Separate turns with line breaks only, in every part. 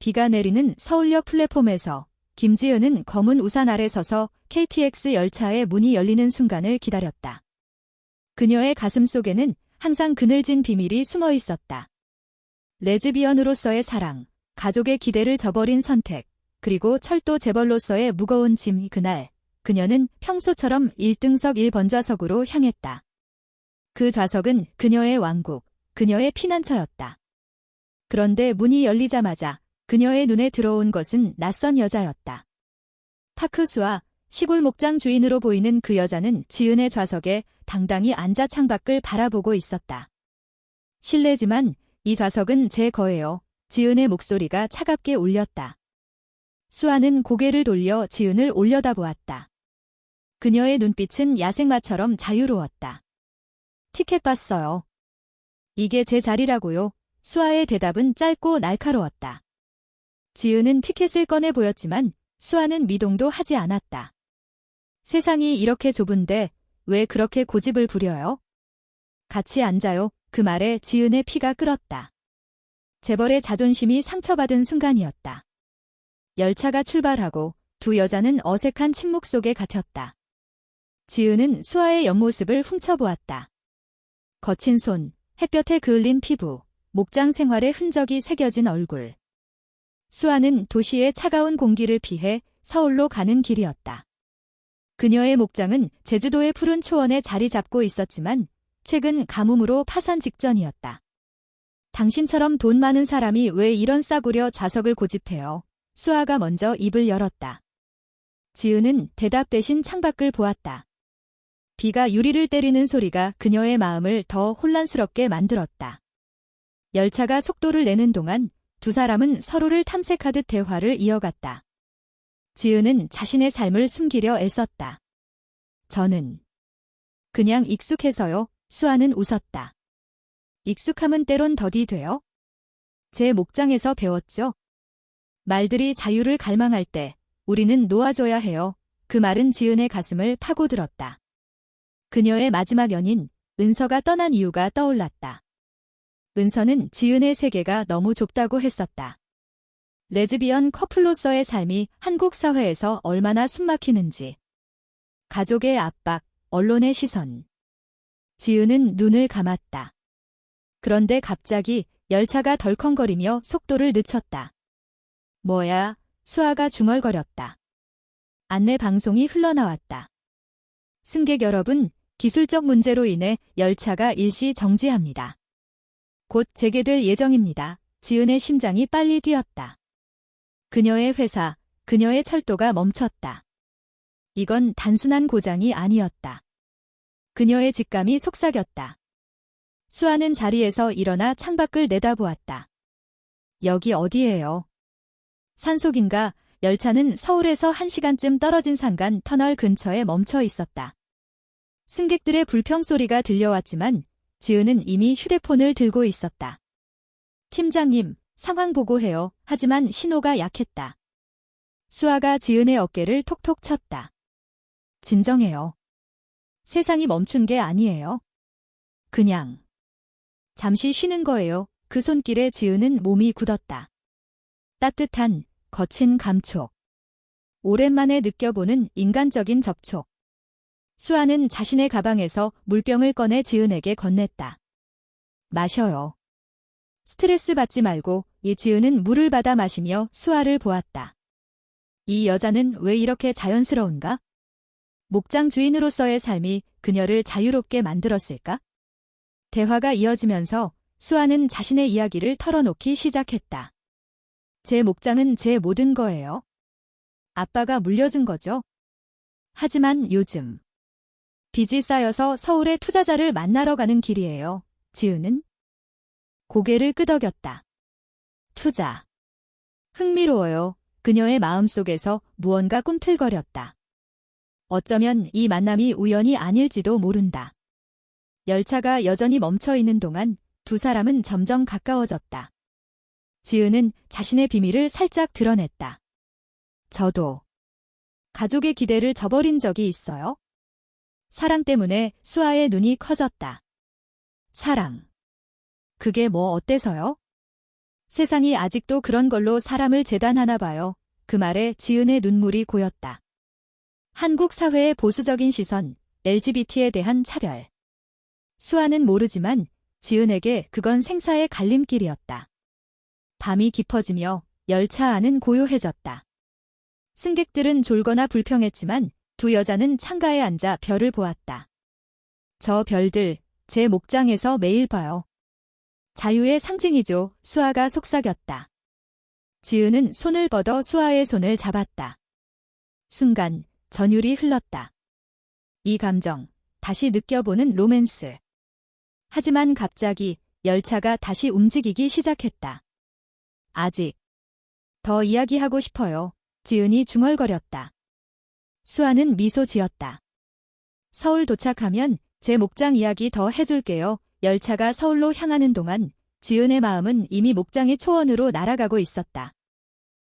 비가 내리는 서울역 플랫폼에서 김지은은 검은 우산 아래 서서 KTX 열차의 문이 열리는 순간을 기다렸다. 그녀의 가슴 속에는 항상 그늘진 비밀이 숨어 있었다. 레즈비언으로서의 사랑, 가족의 기대를 저버린 선택, 그리고 철도 재벌로서의 무거운 짐. 그날, 그녀는 평소처럼 1등석 1번좌석으로 향했다. 그 좌석은 그녀의 왕국, 그녀의 피난처였다. 그런데 문이 열리자마자 그녀의 눈에 들어온 것은 낯선 여자였다. 파크수아, 시골 목장 주인으로 보이는 그 여자는 지은의 좌석에 당당히 앉아 창밖을 바라보고 있었다. 실례지만 이 좌석은 제 거예요. 지은의 목소리가 차갑게 울렸다. 수아는 고개를 돌려 지은을 올려다보았다. 그녀의 눈빛은 야생마처럼 자유로웠다. 티켓 봤어요. 이게 제 자리라고요. 수아의 대답은 짧고 날카로웠다. 지은은 티켓을 꺼내 보였지만 수아는 미동도 하지 않았다. 세상이 이렇게 좁은데 왜 그렇게 고집을 부려요? 같이 앉아요. 그 말에 지은의 피가 끓었다. 재벌의 자존심이 상처받은 순간이었다. 열차가 출발하고 두 여자는 어색한 침묵 속에 갇혔다. 지은은 수아의 옆모습을 훔쳐보았다. 거친 손, 햇볕에 그을린 피부, 목장 생활의 흔적이 새겨진 얼굴. 수아는 도시의 차가운 공기를 피해 서울로 가는 길이었다. 그녀의 목장은 제주도의 푸른 초원에 자리 잡고 있었지만 최근 가뭄으로 파산 직전이었다. 당신처럼 돈 많은 사람이 왜 이런 싸구려 좌석을 고집해요? 수아가 먼저 입을 열었다. 지은은 대답 대신 창밖을 보았다. 비가 유리를 때리는 소리가 그녀의 마음을 더 혼란스럽게 만들었다. 열차가 속도를 내는 동안 두 사람은 서로를 탐색하듯 대화를 이어갔다. 지은은 자신의 삶을 숨기려 애썼다. 저는 그냥 익숙해서요. 수아는 웃었다. 익숙함은 때론 덫이 돼요? 제 목장에서 배웠죠. 말들이 자유를 갈망할 때 우리는 놓아줘야 해요. 그 말은 지은의 가슴을 파고들었다. 그녀의 마지막 연인, 은서가 떠난 이유가 떠올랐다. 은서는 지은의 세계가 너무 좁다고 했었다. 레즈비언 커플로서의 삶이 한국 사회에서 얼마나 숨막히는지. 가족의 압박, 언론의 시선. 지은은 눈을 감았다. 그런데 갑자기 열차가 덜컹거리며 속도를 늦췄다. 뭐야? 수아가 중얼거렸다. 안내 방송이 흘러나왔다. 승객 여러분, 기술적 문제로 인해 열차가 일시 정지합니다. 곧 재개될 예정입니다. 지은의 심장이 빨리 뛰었다. 그녀의 회사, 그녀의 철도가 멈췄다. 이건 단순한 고장이 아니었다. 그녀의 직감이 속삭였다. 수아는 자리에서 일어나 창밖을 내다보았다. 여기 어디예요? 산속인가? 열차는 서울에서 1시간쯤 떨어진 산간 터널 근처에 멈춰 있었다. 승객들의 불평 소리가 들려왔지만 지은은 이미 휴대폰을 들고 있었다. 팀장님, 상황 보고해요. 하지만 신호가 약했다. 수아가 지은의 어깨를 톡톡 쳤다. 진정해요. 세상이 멈춘 게 아니에요. 그냥 잠시 쉬는 거예요. 그 손길에 지은은 몸이 굳었다. 따뜻한, 거친 감촉. 오랜만에 느껴보는 인간적인 접촉. 수아는 자신의 가방에서 물병을 꺼내 지은에게 건넸다. 마셔요. 스트레스 받지 말고. 이 지은은 물을 받아 마시며 수아를 보았다. 이 여자는 왜 이렇게 자연스러운가? 목장 주인으로서의 삶이 그녀를 자유롭게 만들었을까? 대화가 이어지면서 수아는 자신의 이야기를 털어놓기 시작했다. 제 목장은 제 모든 거예요. 아빠가 물려준 거죠. 하지만 요즘 빚이 쌓여서 서울의 투자자를 만나러 가는 길이에요. 지은은 고개를 끄덕였다. 투자. 흥미로워요. 그녀의 마음속에서 무언가 꿈틀거렸다. 어쩌면 이 만남이 우연이 아닐지도 모른다. 열차가 여전히 멈춰 있는 동안 두 사람은 점점 가까워졌다. 지은은 자신의 비밀을 살짝 드러냈다. 저도 가족의 기대를 저버린 적이 있어요. 사랑 때문에 수아의 눈이 커졌다. 사랑. 그게 뭐 어때서요? 세상이 아직도 그런 걸로 사람을 재단하나 봐요. 그 말에 지은의 눈물이 고였다. 한국 사회의 보수적인 시선, LGBT에 대한 차별. 수아는 모르지만 지은에게 그건 생사의 갈림길이었다. 밤이 깊어지며 열차 안은 고요해졌다. 승객들은 졸거나 불평했지만 두 여자는 창가에 앉아 별을 보았다. 저 별들, 제 목장에서 매일 봐요. 자유의 상징이죠. 수아가 속삭였다. 지은은 손을 뻗어 수아의 손을 잡았다. 순간 전율이 흘렀다. 이 감정, 다시 느껴보는 로맨스. 하지만 갑자기 열차가 다시 움직이기 시작했다. 아직 더 이야기하고 싶어요. 지은이 중얼거렸다. 수아는 미소 지었다. 서울 도착하면 제 목장 이야기 더 해줄게요. 열차가 서울로 향하는 동안 지은의 마음은 이미 목장의 초원으로 날아가고 있었다.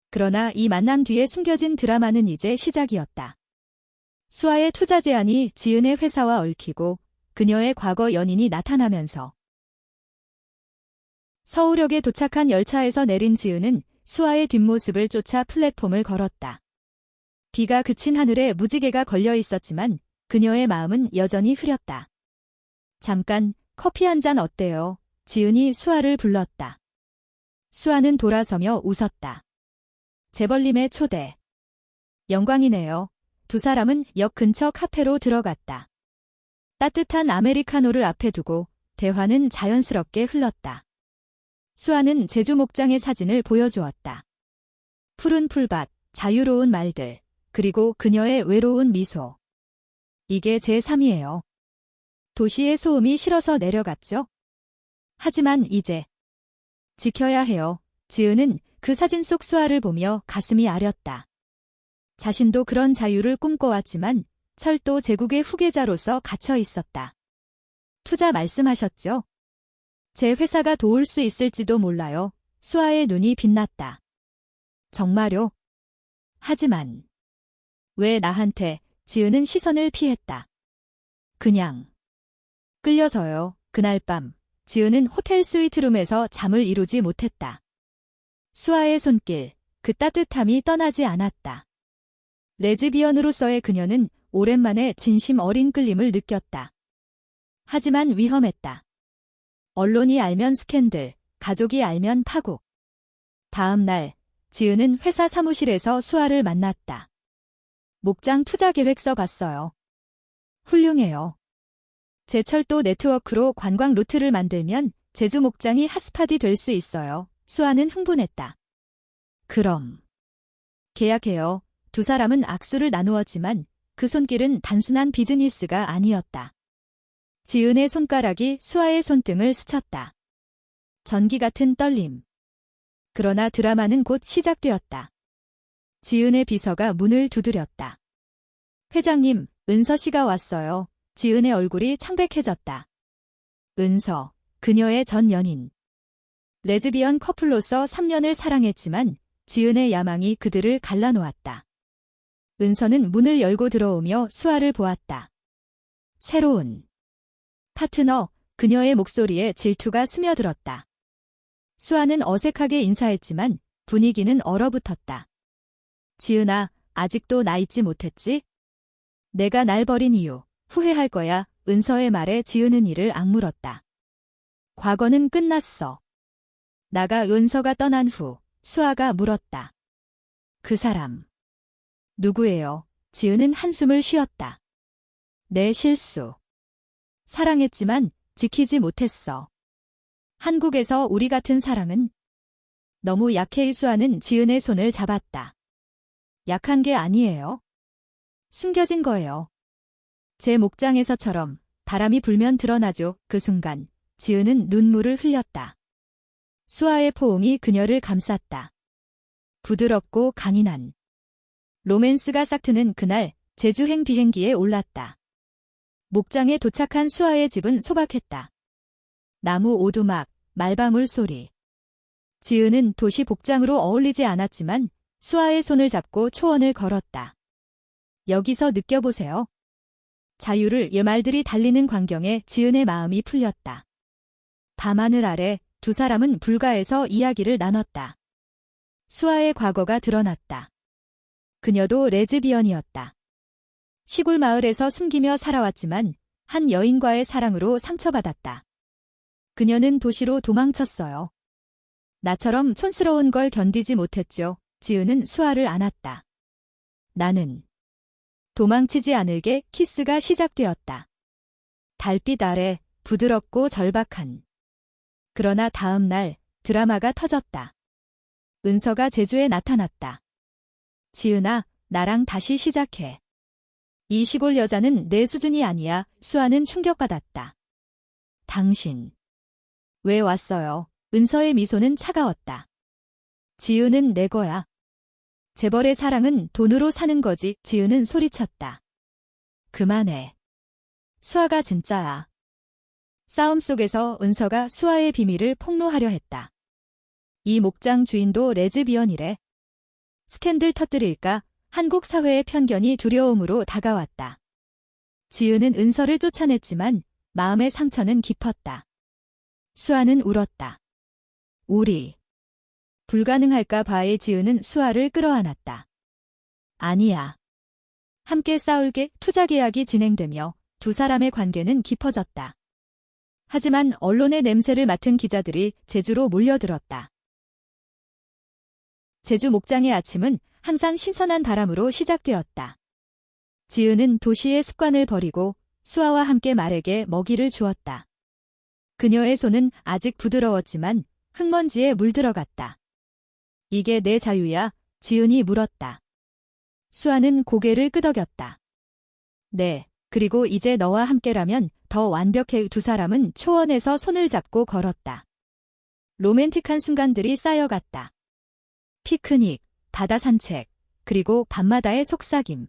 그러나 이 만남 뒤에 숨겨진 드라마는 이제 시작이었다. 수아의 투자 제안이 지은의 회사와 얽히고 그녀의 과거 연인이 나타나면서 서울역에 도착한 열차에서 내린 지은은 수아의 뒷모습을 쫓아 플랫폼을 걸었다. 비가 그친 하늘에 무지개가 걸려 있었지만 그녀의 마음은 여전히 흐렸다. 잠깐 커피 한 잔 어때요? 지은이 수아를 불렀다. 수아는 돌아서며 웃었다. 재벌님의 초대. 영광이네요. 두 사람은 역 근처 카페로 들어갔다. 따뜻한 아메리카노를 앞에 두고 대화는 자연스럽게 흘렀다. 수아는 제주 목장의 사진을 보여주었다. 푸른 풀밭, 자유로운 말들, 그리고 그녀의 외로운 미소. 이게 제 삶이에요. 도시의 소음이 싫어서 내려갔죠? 하지만 이제 지켜야 해요. 지은은 그 사진 속 수아를 보며 가슴이 아렸다. 자신도 그런 자유를 꿈꿔왔지만 철도 제국의 후계자로서 갇혀 있었다. 투자 말씀하셨죠? 제 회사가 도울 수 있을지도 몰라요. 수아의 눈이 빛났다. 정말요? 하지만 왜 나한테? 지은은 시선을 피했다. 그냥 끌려서요. 그날 밤 지은은 호텔 스위트룸에서 잠을 이루지 못했다. 수아의 손길, 그 따뜻함이 떠나지 않았다. 레즈비언으로서의 그녀는 오랜만에 진심 어린 끌림을 느꼈다. 하지만 위험했다. 언론이 알면 스캔들, 가족이 알면 파국. 다음 날, 지은은 회사 사무실에서 수아를 만났다. 목장 투자 계획서 봤어요. 훌륭해요. 제철도 네트워크로 관광 루트를 만들면 제주 목장이 핫스팟이 될 수 있어요. 수아는 흥분했다. 그럼 계약해요. 두 사람은 악수를 나누었지만 그 손길은 단순한 비즈니스가 아니었다. 지은의 손가락이 수아의 손등을 스쳤다. 전기 같은 떨림. 그러나 드라마는 곧 시작되었다. 지은의 비서가 문을 두드렸다. 회장님, 은서 씨가 왔어요. 지은의 얼굴이 창백해졌다. 은서, 그녀의 전 연인. 레즈비언 커플로서 3년을 사랑했지만 지은의 야망이 그들을 갈라놓았다. 은서는 문을 열고 들어오며 수아를 보았다. 새로운 파트너, 그녀의 목소리에 질투가 스며들었다. 수아는 어색하게 인사했지만 분위기는 얼어붙었다. 지은아, 아직도 나 잊지 못했지? 내가 날 버린 이유, 후회할 거야. 은서의 말에 지은은 이를 악물었다. 과거는 끝났어. 나가 은서가 떠난 후 수아가 물었다. 그 사람 누구예요? 지은은 한숨을 쉬었다. 내 실수. 사랑했지만 지키지 못했어. 한국에서 우리 같은 사랑은 너무 약해. 수아는 지은의 손을 잡았다. 약한 게 아니에요. 숨겨진 거예요. 제 목장에서처럼 바람이 불면 드러나죠. 그 순간 지은은 눈물을 흘렸다. 수아의 포옹이 그녀를 감쌌다. 부드럽고 강인한 로맨스가 싹트는 그날 제주행 비행기에 올랐다. 목장에 도착한 수아의 집은 소박했다. 나무 오두막, 말방울 소리. 지은은 도시 복장으로 어울리지 않았지만 수아의 손을 잡고 초원을 걸었다. 여기서 느껴보세요. 자유를. 이 말들이 달리는 광경에 지은의 마음이 풀렸다. 밤하늘 아래 두 사람은 불가에서 이야기를 나눴다. 수아의 과거가 드러났다. 그녀도 레즈비언이었다. 시골 마을에서 숨기며 살아왔지만 한 여인과의 사랑으로 상처받았다. 그녀는 도시로 도망쳤어요. 나처럼 촌스러운 걸 견디지 못했죠. 지은은 수아를 안았다. 나는 도망치지 않을게. 키스가 시작되었다. 달빛 아래 부드럽고 절박한. 그러나 다음 날 드라마가 터졌다. 은서가 제주에 나타났다. 지은아, 나랑 다시 시작해. 이 시골 여자는 내 수준이 아니야. 수아는 충격받았다. 당신 왜 왔어요? 은서의 미소는 차가웠다. 지은은 내 거야. 재벌의 사랑은 돈으로 사는 거지. 지은은 소리쳤다. 그만해. 수아가 진짜야. 싸움 속에서 은서가 수아의 비밀을 폭로하려 했다. 이 목장 주인도 레즈비언이래. 스캔들 터뜨릴까? 한국 사회의 편견이 두려움으로 다가왔다. 지은은 은서를 쫓아냈지만 마음의 상처는 깊었다. 수아는 울었다. 우리 불가능할까 봐의 지은은 수아를 끌어안았다. 아니야. 함께 싸울게. 투자 계약이 진행되며 두 사람의 관계는 깊어졌다. 하지만 언론의 냄새를 맡은 기자들이 제주로 몰려들었다. 제주 목장의 아침은 항상 신선한 바람으로 시작되었다. 지은은 도시의 습관을 버리고 수아와 함께 말에게 먹이를 주었다. 그녀의 손은 아직 부드러웠지만 흙먼지에 물들어갔다. 이게 내 자유야? 지은이 물었다. 수아는 고개를 끄덕였다. 네, 그리고 이제 너와 함께라면 더 완벽해. 두 사람은 초원에서 손을 잡고 걸었다. 로맨틱한 순간들이 쌓여갔다. 피크닉, 바다 산책, 그리고 밤마다의 속삭임.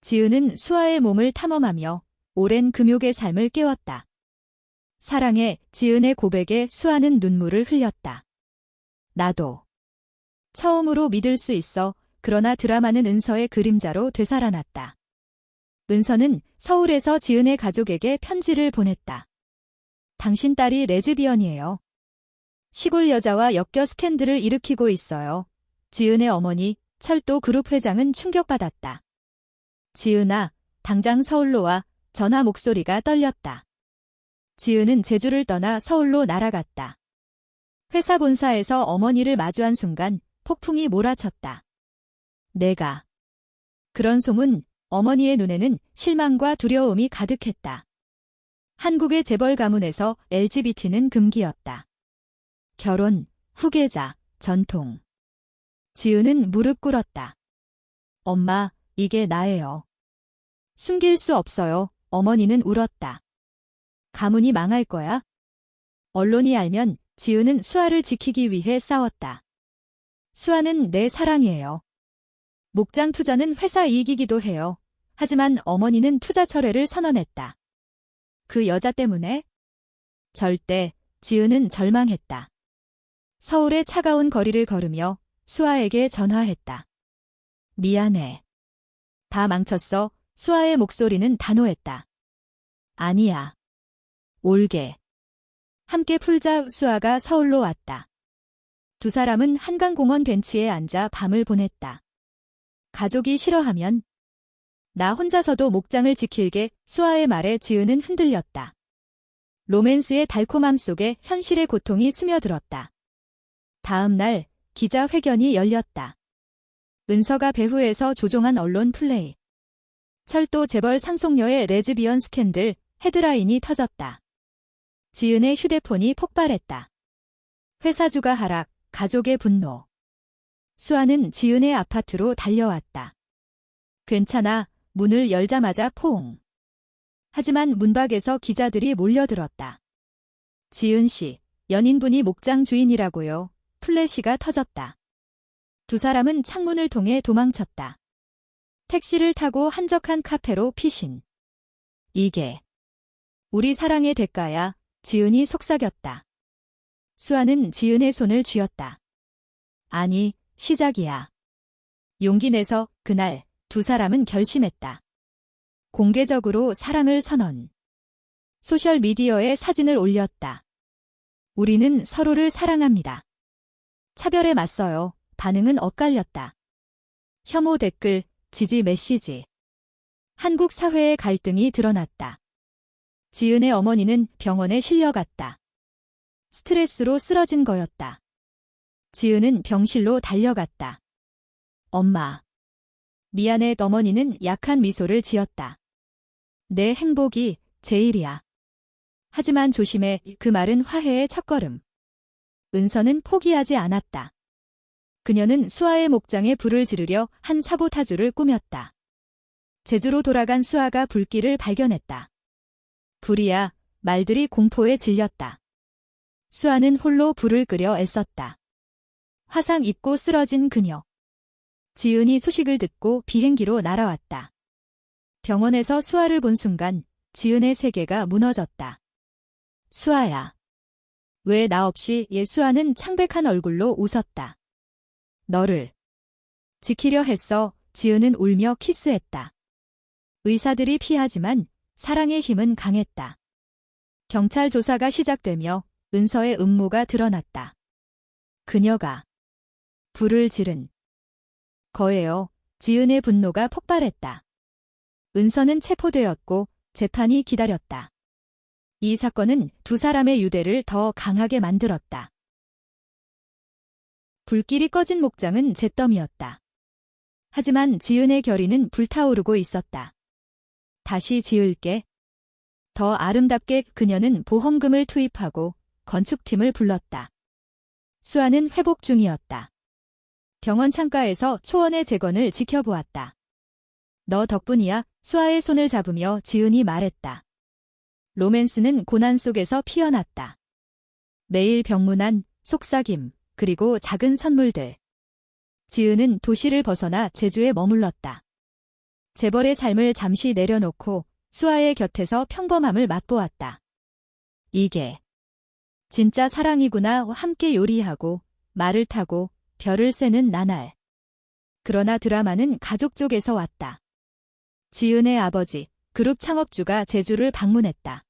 지은은 수아의 몸을 탐험하며 오랜 금욕의 삶을 깨웠다. 사랑해. 지은의 고백에 수아는 눈물을 흘렸다. 나도. 처음으로 믿을 수 있어. 그러나 드라마는 은서의 그림자로 되살아났다. 은서는 서울에서 지은의 가족에게 편지를 보냈다. 당신 딸이 레즈비언이에요. 시골 여자와 엮여 스캔들을 일으키고 있어요. 지은의 어머니, 철도 그룹 회장은 충격받았다. 지은아, 당장 서울로 와. 전화 목소리가 떨렸다. 지은은 제주를 떠나 서울로 날아갔다. 회사 본사에서 어머니를 마주한 순간 폭풍이 몰아쳤다. 내가. 그런 소문. 어머니의 눈에는 실망과 두려움이 가득했다. 한국의 재벌 가문에서 LGBT는 금기였다. 결혼, 후계자, 전통. 지은은 무릎 꿇었다. 엄마, 이게 나예요. 숨길 수 없어요. 어머니는 울었다. 가문이 망할 거야? 언론이 알면. 지은은 수아를 지키기 위해 싸웠다. 수아는 내 사랑이에요. 목장 투자는 회사 이익이기도 해요. 하지만 어머니는 투자 철회를 선언했다. 그 여자 때문에? 절대. 지은은 절망했다. 서울의 차가운 거리를 걸으며 수아에게 전화했다. 미안해. 다 망쳤어. 수아의 목소리는 단호했다. 아니야. 올게. 함께 풀자. 수아가 서울로 왔다. 두 사람은 한강공원 벤치에 앉아 밤을 보냈다. 가족이 싫어하면 나 혼자서도 목장을 지킬게. 수아의 말에 지은은 흔들렸다. 로맨스의 달콤함 속에 현실의 고통이 스며들었다. 다음 날 기자회견이 열렸다. 은서가 배후에서 조종한 언론 플레이. 철도 재벌 상속녀의 레즈비언 스캔들. 헤드라인이 터졌다. 지은의 휴대폰이 폭발했다. 회사주가 하락, 가족의 분노. 수아는 지은의 아파트로 달려왔다. 괜찮아. 문을 열자마자 포옹. 하지만 문 밖에서 기자들이 몰려들었다. 지은 씨, 연인분이 목장 주인이라고요. 플래시가 터졌다. 두 사람은 창문을 통해 도망쳤다. 택시를 타고 한적한 카페로 피신. 이게 우리 사랑의 대가야. 지은이 속삭였다. 수아는 지은의 손을 쥐었다. 아니, 시작이야. 용기 내서. 그날 두 사람은 결심했다. 공개적으로 사랑을 선언. 소셜미디어에 사진을 올렸다. 우리는 서로를 사랑합니다. 차별에 맞서요. 반응은 엇갈렸다. 혐오 댓글, 지지 메시지. 한국 사회의 갈등이 드러났다. 지은의 어머니는 병원에 실려갔다. 스트레스로 쓰러진 거였다. 지은은 병실로 달려갔다. 엄마. 미안해. 어머니는 약한 미소를 지었다. 내 행복이 제일이야. 하지만 조심해. 그 말은 화해의 첫걸음. 은서는 포기하지 않았다. 그녀는 수아의 목장에 불을 지르려 한 사보타주를 꾸몄다. 제주로 돌아간 수아가 불길을 발견했다. 불이야. 말들이 공포에 질렸다. 수아는 홀로 불을 끄려 애썼다. 화상 입고 쓰러진 그녀. 지은이 소식을 듣고 비행기로 날아왔다. 병원에서 수아를 본 순간 지은의 세계가 무너졌다. 수아야. 왜 나 없이? 수아는 창백한 얼굴로 웃었다. 너를 지키려 했어. 지은은 울며 키스했다. 의사들이 피하지만 사랑의 힘은 강했다. 경찰 조사가 시작되며 은서의 음모가 드러났다. 그녀가 불을 지른 거예요. 지은의 분노가 폭발했다. 은서는 체포되었고 재판이 기다렸다. 이 사건은 두 사람의 유대를 더 강하게 만들었다. 불길이 꺼진 목장은 잿더미였다. 하지만 지은의 결의는 불타오르고 있었다. 다시 지을게. 더 아름답게. 그녀는 보험금을 투입하고 건축팀을 불렀다. 수아는 회복 중이었다. 병원 창가에서 초원의 재건을 지켜보았다. 너 덕분이야. 수아의 손을 잡으며 지은이 말했다. 로맨스는 고난 속에서 피어났다. 매일 병문안, 속삭임, 그리고 작은 선물들. 지은은 도시를 벗어나 제주에 머물렀다. 재벌의 삶을 잠시 내려놓고 수아의 곁에서 평범함을 맛보았다. 이게 진짜 사랑이구나. 함께 요리하고 말을 타고 별을 세는 나날. 그러나 드라마는 가족 쪽에서 왔다. 지은의 아버지, 그룹 창업주가 제주를 방문했다.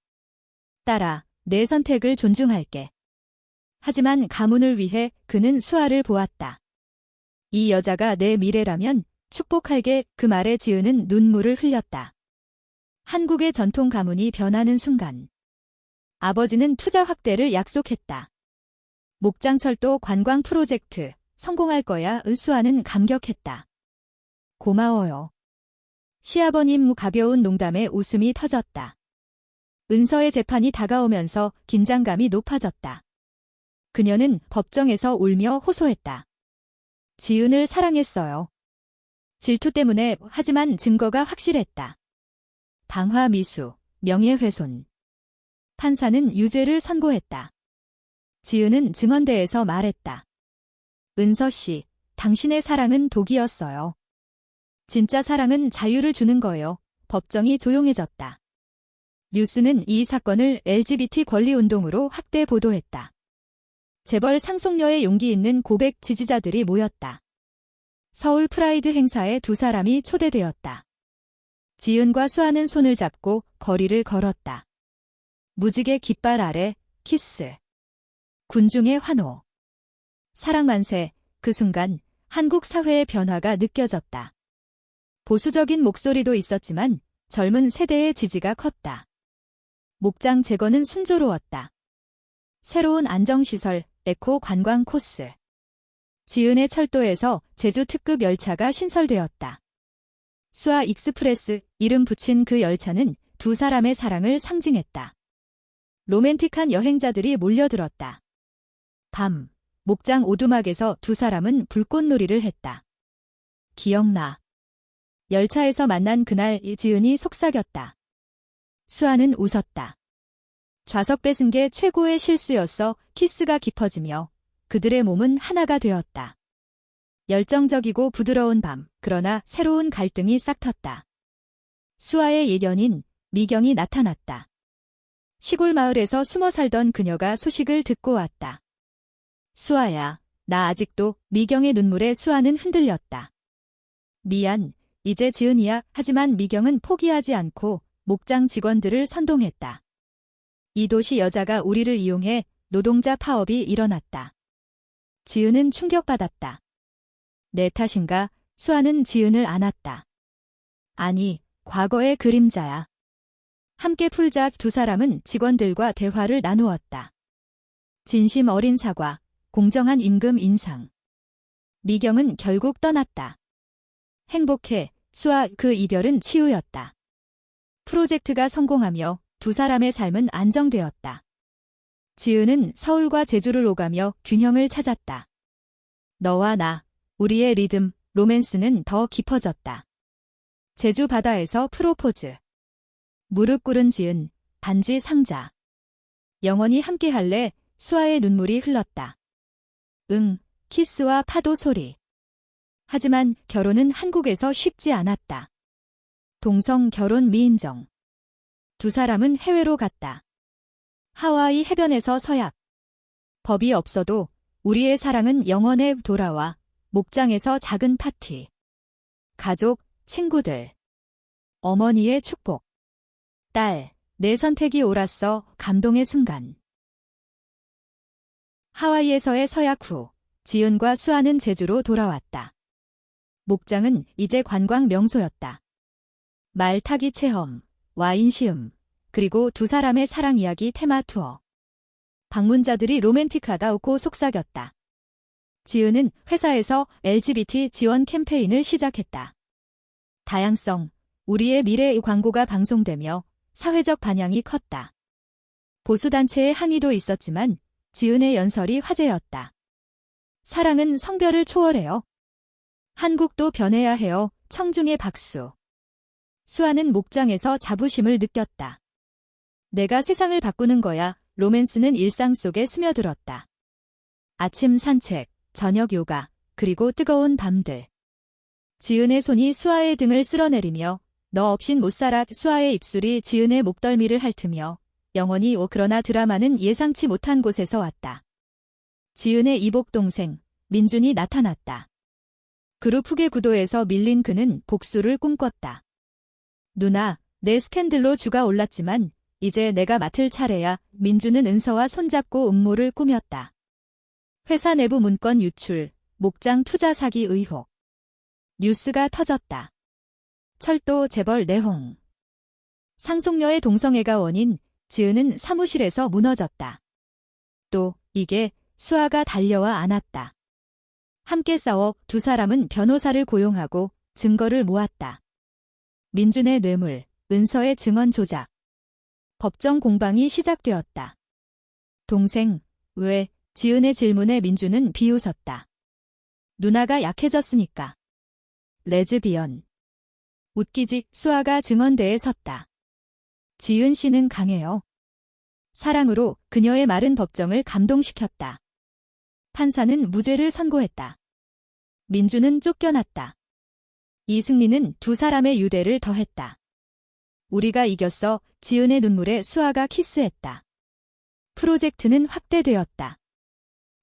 딸아, 내 선택을 존중할게. 하지만 가문을 위해 그는 수아를 보았다. 이 여자가 내 미래라면 축복할게. 그 말에 지은은 눈물을 흘렸다. 한국의 전통 가문이 변하는 순간 아버지는 투자 확대를 약속했다. 목장철도 관광 프로젝트 성공할 거야. 수아는 감격했다. 고마워요. 시아버님. 가벼운 농담에 웃음이 터졌다. 은서의 재판이 다가오면서 긴장감이 높아졌다. 그녀는 법정에서 울며 호소했다. 지은을 사랑했어요. 질투 때문에. 하지만 증거가 확실했다. 방화 미수, 명예훼손. 판사는 유죄를 선고했다. 지은은 증언대에서 말했다. 은서 씨, 당신의 사랑은 독이었어요. 진짜 사랑은 자유를 주는 거예요. 법정이 조용해졌다. 뉴스는 이 사건을 LGBT 권리운동으로 확대 보도했다. 재벌 상속녀의 용기 있는 고백 지지자들이 모였다. 서울 프라이드 행사에 두 사람이 초대되었다. 지은과 수아는 손을 잡고 거리를 걸었다. 무지개 깃발 아래 키스. 군중의 환호. 사랑 만세. 그 순간 한국 사회의 변화가 느껴졌다. 보수적인 목소리도 있었지만 젊은 세대의 지지가 컸다. 목장 재건은 순조로웠다. 새로운 안정시설, 에코 관광 코스. 지은의 철도에서 제주 특급 열차가 신설되었다. 수아 익스프레스, 이름 붙인 그 열차는 두 사람의 사랑을 상징했다. 로맨틱한 여행자들이 몰려들었다. 밤, 목장 오두막에서 두 사람은 불꽃놀이를 했다. 기억나. 열차에서 만난 그날. 지은이 속삭였다. 수아는 웃었다. 좌석 뺏은 게 최고의 실수였어. 키스가 깊어지며 그들의 몸은 하나가 되었다. 열정적이고 부드러운 밤, 그러나 새로운 갈등이 싹텄다. 수아의 옛 연인 미경이 나타났다. 시골 마을에서 숨어 살던 그녀가 소식을 듣고 왔다. 수아야, 나 아직도. 미경의 눈물에 수아는 흔들렸다. 미안, 이제 지은이야. 하지만 미경은 포기하지 않고 목장 직원들을 선동했다. 이 도시 여자가 우리를 이용해. 노동자 파업이 일어났다. 지은은 충격받았다. 내 탓인가? 수아는 지은을 안았다. 아니, 과거의 그림자야. 함께 풀자. 두 사람은 직원들과 대화를 나누었다. 진심 어린 사과, 공정한 임금 인상. 미경은 결국 떠났다. 행복해. 수아. 그 이별은 치유였다. 프로젝트가 성공하며 두 사람의 삶은 안정되었다. 지은은 서울과 제주를 오가며 균형을 찾았다. 너와 나, 우리의 리듬, 로맨스는 더 깊어졌다. 제주 바다에서 프로포즈. 무릎 꿇은 지은, 반지 상자. 영원히 함께할래. 수아의 눈물이 흘렀다. 응, 키스와 파도 소리. 하지만 결혼은 한국에서 쉽지 않았다. 동성 결혼 미인정. 두 사람은 해외로 갔다. 하와이 해변에서 서약. 법이 없어도 우리의 사랑은 영원에 돌아와. 목장에서 작은 파티. 가족, 친구들. 어머니의 축복. 딸, 내 선택이 옳았어. 감동의 순간. 하와이에서의 서약 후 지은과 수아는 제주로 돌아왔다. 목장은 이제 관광 명소였다. 말 타기 체험, 와인 시음, 그리고 두 사람의 사랑 이야기 테마 투어. 방문자들이 로맨틱하다고 속삭였다. 지은은 회사에서 LGBT 지원 캠페인을 시작했다. 다양성, 우리의 미래 광고가 방송되며 사회적 반향이 컸다. 보수단체의 항의도 있었지만 지은의 연설이 화제였다. 사랑은 성별을 초월해요. 한국도 변해야 해요. 청중의 박수. 수아는 목장에서 자부심을 느꼈다. 내가 세상을 바꾸는 거야. 로맨스는 일상 속에 스며들었다. 아침 산책, 저녁 요가, 그리고 뜨거운 밤들. 지은의 손이 수아의 등을 쓸어내리며 너 없인 못 살아. 수아의 입술이 지은의 목덜미를 핥으며 영원히 그러나 드라마는 예상치 못한 곳에서 왔다. 지은의 이복 동생, 민준이 나타났다. 그룹 후계 구도에서 밀린 그는 복수를 꿈꿨다. 누나, 내 스캔들로 주가 올랐지만 이제 내가 맡을 차례야. 민준은 은서와 손잡고 음모를 꾸몄다. 회사 내부 문건 유출, 목장 투자 사기 의혹. 뉴스가 터졌다. 철도 재벌 내홍. 상속녀의 동성애가 원인, 지은은 사무실에서 무너졌다. 또 이게 수아가 달려와 안았다. 함께 싸워 두 사람은 변호사를 고용하고 증거를 모았다. 민준의 뇌물, 은서의 증언 조작. 법정 공방이 시작되었다. 동생, 왜? 지은의 질문에 민준은 비웃었다. 누나가 약해졌으니까. 레즈비언. 웃기지. 수아가 증언대에 섰다. 지은 씨는 강해요. 사랑으로 그녀의 마른 법정을 감동시켰다. 판사는 무죄를 선고했다. 민준은 쫓겨났다. 이 승리는 두 사람의 유대를 더했다. 우리가 이겼어. 지은의 눈물에 수아가 키스했다. 프로젝트는 확대되었다.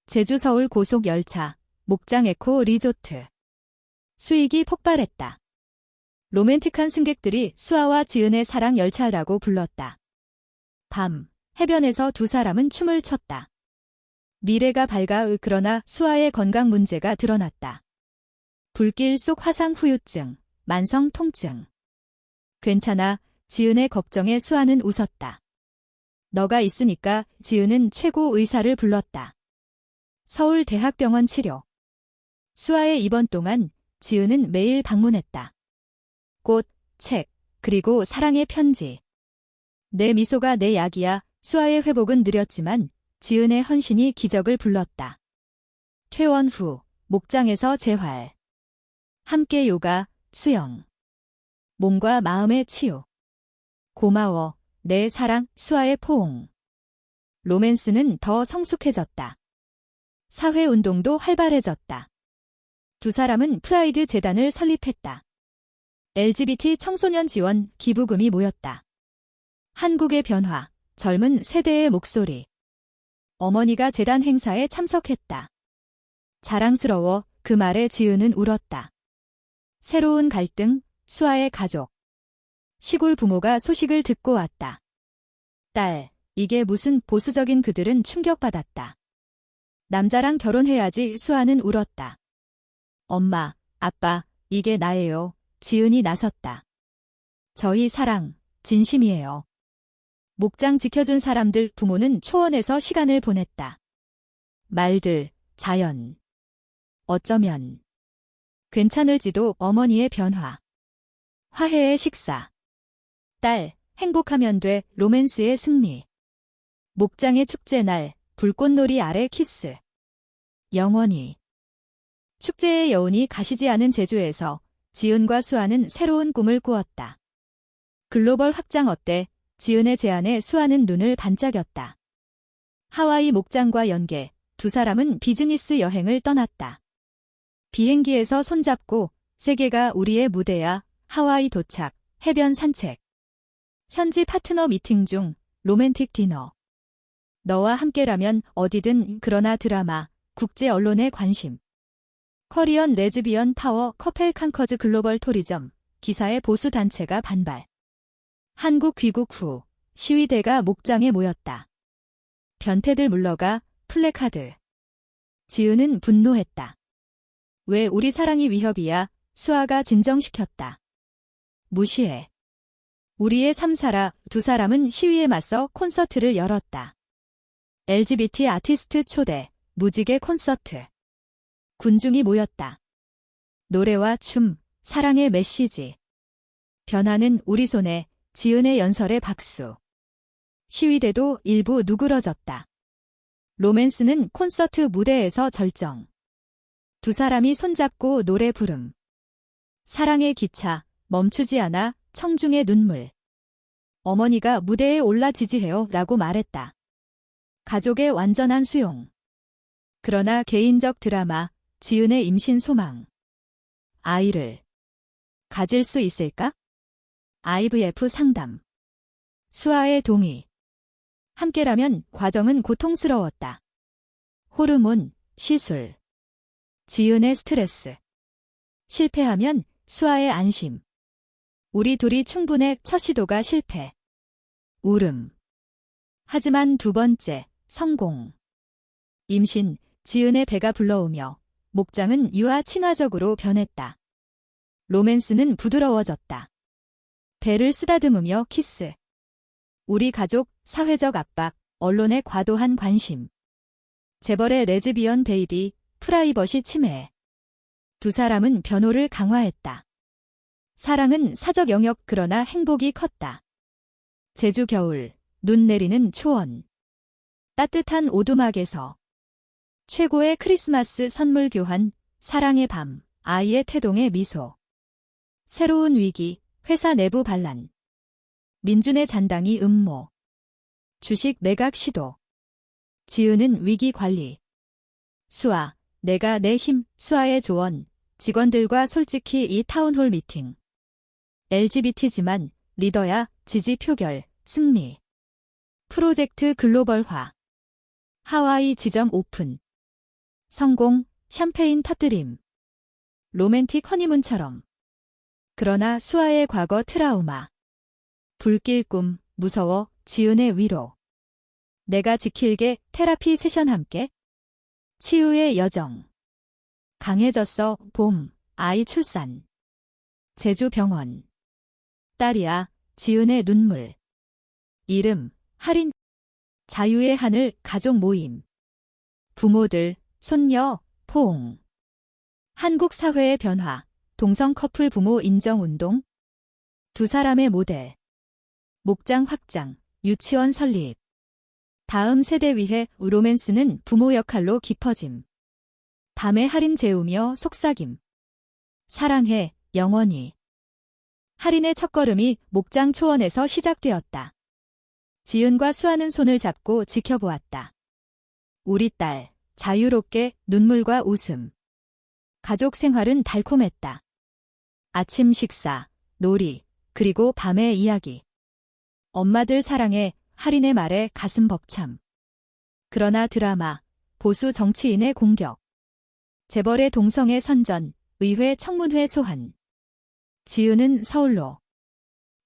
제주 서울 고속열차, 목장 에코 리조트. 수익이 폭발했다. 로맨틱한 승객들이 수아와 지은의 사랑 열차라고 불렀다. 밤, 해변에서 두 사람은 춤을 췄다. 미래가 밝아. 그러나 수아의 건강 문제가 드러났다. 불길 속 화상 후유증, 만성 통증. 괜찮아. 지은의 걱정에 수아는 웃었다. 너가 있으니까. 지은은 최고 의사를 불렀다. 서울대학병원 치료. 수아의 입원 동안 지은은 매일 방문했다. 꽃, 책, 그리고 사랑의 편지. 내 미소가 내 약이야. 수아의 회복은 느렸지만 지은의 헌신이 기적을 불렀다. 퇴원 후 목장에서 재활. 함께 요가, 수영. 몸과 마음의 치유. 고마워, 내 사랑. 수아의 포옹. 로맨스는 더 성숙해졌다. 사회운동도 활발해졌다. 두 사람은 프라이드 재단을 설립했다. LGBT 청소년 지원 기부금이 모였다. 한국의 변화, 젊은 세대의 목소리. 어머니가 재단 행사에 참석했다. 자랑스러워. 그 말에 지은은 울었다. 새로운 갈등, 수아의 가족. 시골 부모가 소식을 듣고 왔다. 딸, 이게 무슨 보수적인 그들은 충격받았다. 남자랑 결혼해야지 수아는 울었다. 엄마, 아빠, 이게 나예요. 지은이 나섰다. 저희 사랑, 진심이에요. 목장 지켜준 사람들 부모는 초원에서 시간을 보냈다. 말들, 자연. 어쩌면 괜찮을지도 어머니의 변화. 화해의 식사. 딸, 행복하면 돼 로맨스의 승리. 목장의 축제날, 불꽃놀이 아래 키스. 영원히. 축제의 여운이 가시지 않은 제주에서 지은과 수아는 새로운 꿈을 꾸었다. 글로벌 확장 어때? 지은의 제안에 수아는 눈을 반짝였다. 하와이 목장과 연계, 두 사람은 비즈니스 여행을 떠났다. 비행기에서 손잡고 세계가 우리의 무대야, 하와이 도착, 해변 산책. 현지 파트너 미팅 중 로맨틱 디너. 너와 함께라면 어디든 그러나 드라마, 국제 언론의 관심. 커리언 레즈비언 파워 커펠 칸커즈 글로벌 토리점, 기사의 보수 단체가 반발. 한국 귀국 후 시위대가 목장에 모였다. 변태들 물러가 플래카드. 지은은 분노했다. 왜 우리 사랑이 위협이야? 수아가 진정시켰다. 무시해. 우리의 삶 살아. 두 사람은 시위에 맞서 콘서트를 열었다. LGBT 아티스트 초대, 무지개 콘서트. 군중이 모였다. 노래와 춤, 사랑의 메시지. 변화는 우리 손에, 지은의 연설에 박수. 시위대도 일부 누그러졌다. 로맨스는 콘서트 무대에서 절정. 두 사람이 손잡고 노래 부름. 사랑의 기차, 멈추지 않아, 청중의 눈물. 어머니가 무대에 올라 지지해요 라고 말했다. 가족의 완전한 수용. 그러나 개인적 드라마, 지은의 임신 소망. 아이를 가질 수 있을까? IVF 상담. 수아의 동의. 함께라면 과정은 고통스러웠다. 호르몬, 시술. 지은의 스트레스. 실패하면 수아의 안심. 우리 둘이 충분해. 첫 시도가 실패. 울음. 하지만 두 번째, 성공. 임신, 지은의 배가 불러오며 목장은 유아 친화적으로 변했다. 로맨스는 부드러워졌다. 배를 쓰다듬으며 키스. 우리 가족, 사회적 압박, 언론의 과도한 관심. 재벌의 레즈비언 베이비, 프라이버시 침해. 두 사람은 변호를 강화했다. 사랑은 사적 영역 그러나 행복이 컸다. 제주 겨울, 눈 내리는 초원. 따뜻한 오두막에서 최고의 크리스마스 선물 교환, 사랑의 밤, 아이의 태동의 미소. 새로운 위기, 회사 내부 반란. 민준의 잔당이 음모. 주식 매각 시도. 지은은 위기 관리. 수아, 내가 내 힘, 수아의 조언. 직원들과 솔직히 이 타운홀 미팅. LGBT지만 리더야, 지지 표결, 승리. 프로젝트 글로벌화. 하와이 지점 오픈. 성공, 샴페인 터뜨림. 로맨틱 허니문처럼. 그러나 수아의 과거 트라우마. 불길 꿈, 무서워, 지은의 위로. 내가 지킬게, 테라피 세션 함께. 치유의 여정. 강해졌어, 봄, 아이 출산. 제주 병원. 딸이야, 지은의 눈물. 이름, 할인. 자유의 하늘, 가족 모임. 부모들, 손녀, 포옹. 한국 사회의 변화, 동성 커플 부모 인정 운동. 두 사람의 모델. 목장 확장, 유치원 설립. 다음 세대 위해 로맨스는 부모 역할로 깊어짐. 밤에 할인 재우며 속삭임. 사랑해, 영원히. 할인의 첫걸음이 목장 초원에서 시작되었다. 지은과 수아는 손을 잡고 지켜보았다. 우리 딸, 자유롭게 눈물과 웃음. 가족 생활은 달콤했다. 아침 식사, 놀이, 그리고 밤의 이야기. 엄마들 사랑해, 할인의 말에 가슴 벅참. 그러나 드라마, 보수 정치인의 공격. 재벌의 동성애 선전, 의회 청문회 소환. 지은은 서울로.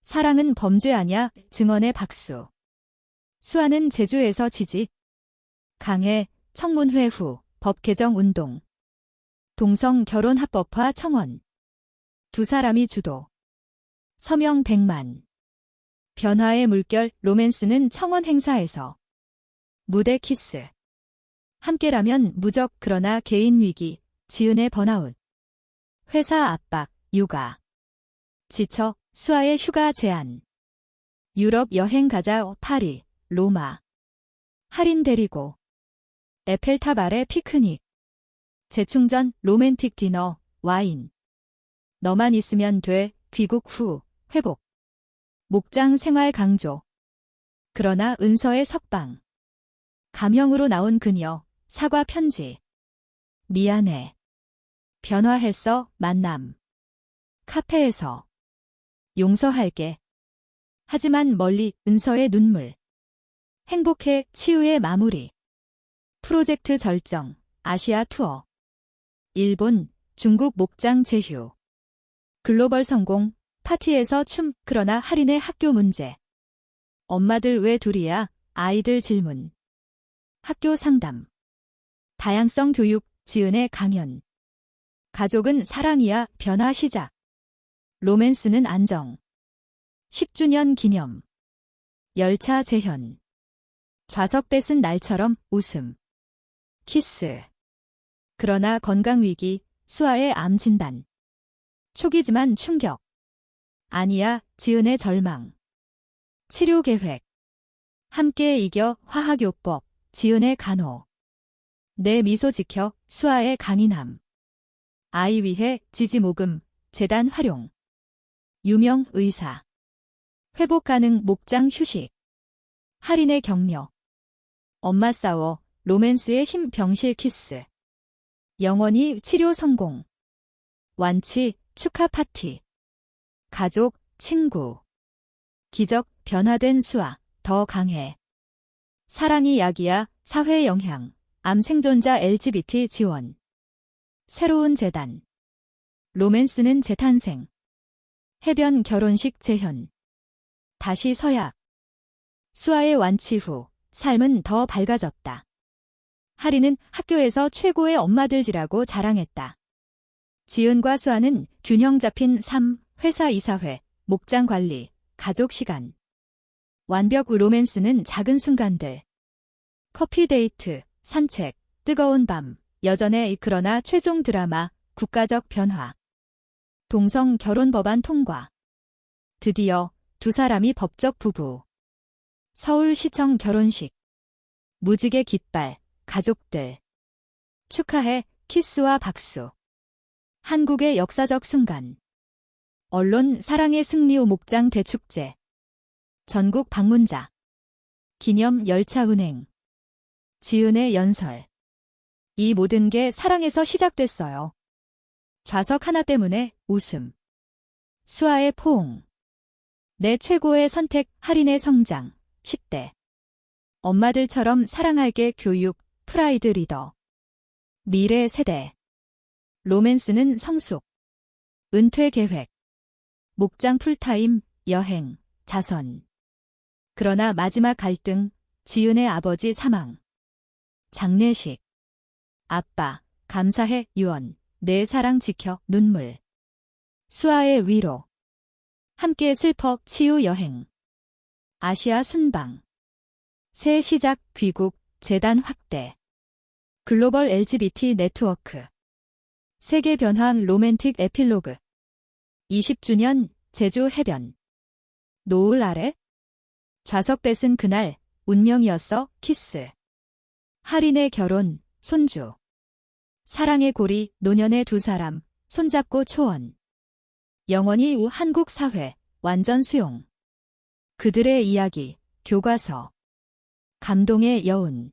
사랑은 범죄 아냐, 증언의 박수. 수아는 제주에서 취직. 강해, 청문회 후 법 개정 운동. 동성 결혼 합법화 청원. 두 사람이 주도. 서명 100만. 변화의 물결 로맨스는 청원 행사에서. 무대 키스. 함께라면 무적 그러나 개인 위기. 지은의 번아웃. 회사 압박, 육아. 지쳐 수아의 휴가 제안. 유럽 여행 가자 파리, 로마. 할인 데리고. 에펠탑 아래 피크닉. 재충전 로맨틱 디너, 와인. 너만 있으면 돼, 귀국 후, 회복. 목장 생활 강조. 그러나 은서의 석방. 가명으로 나온 그녀, 사과 편지. 미안해. 변화했어, 만남. 카페에서. 용서할게. 하지만 멀리 은서의 눈물. 행복해, 치유의 마무리. 프로젝트 절정, 아시아 투어. 일본, 중국 목장 제휴. 글로벌 성공, 파티에서 춤, 그러나 할인의 학교 문제. 엄마들 왜 둘이야? 아이들 질문. 학교 상담. 다양성 교육, 지은의 강연. 가족은 사랑이야, 변화 시작. 로맨스는 안정. 10주년 기념. 열차 재현. 좌석 뺏은 날처럼 웃음. 키스. 그러나 건강위기, 수아의 암 진단. 초기지만 충격. 아니야, 지은의 절망. 치료 계획. 함께 이겨 화학요법, 지은의 간호. 내 미소 지켜, 수아의 강인함. 아이 위해 지지모금, 재단 활용. 유명 의사. 회복 가능 목장 휴식. 할인의 격려. 엄마 싸워, 로맨스의 힘 병실 키스. 영원히 치료 성공. 완치, 축하 파티. 가족, 친구. 기적, 변화된 수아, 더 강해. 사랑이 약이야, 사회 영향. 암 생존자 LGBT 지원. 새로운 재단. 로맨스는 재탄생. 해변 결혼식 재현. 다시 서약. 수아의 완치 후 삶은 더 밝아졌다. 하리는 학교에서 최고의 엄마들이라고 자랑했다. 지은과 수아는 균형 잡힌 삶, 회사 이사회, 목장 관리, 가족 시간. 완벽 로맨스는 작은 순간들. 커피 데이트, 산책, 뜨거운 밤, 여전해 그러나 최종 드라마, 국가적 변화. 동성 결혼 법안 통과. 드디어 두 사람이 법적 부부. 서울시청 결혼식. 무지개 깃발, 가족들. 축하해, 키스와 박수. 한국의 역사적 순간. 언론 사랑의 승리 호 목장 대축제. 전국 방문자. 기념 열차 운행. 지은의 연설. 이 모든 게 사랑에서 시작됐어요. 좌석 하나 때문에 웃음. 수아의 포옹. 내 최고의 선택, 할인의 성장. 10대. 엄마들처럼 사랑할게 교육, 프라이드 리더. 미래 세대. 로맨스는 성숙. 은퇴 계획. 목장 풀타임, 여행, 자선. 그러나 마지막 갈등, 지은의 아버지 사망. 장례식. 아빠, 감사해, 유언. 내 사랑 지켜, 눈물. 수아의 위로. 함께 슬퍼, 치유 여행. 아시아 순방. 새 시작, 귀국, 재단 확대. 글로벌 LGBT 네트워크. 세계 변환 로맨틱 에필로그. 20주년, 제주 해변. 노을 아래? 좌석 뺏은 그날, 운명이었어, 키스. 할인의 결혼, 손주. 사랑의 고리, 노년의 두 사람, 손잡고 초원. 영원히 우 한국 사회, 완전 수용. 그들의 이야기, 교과서. 감동의 여운.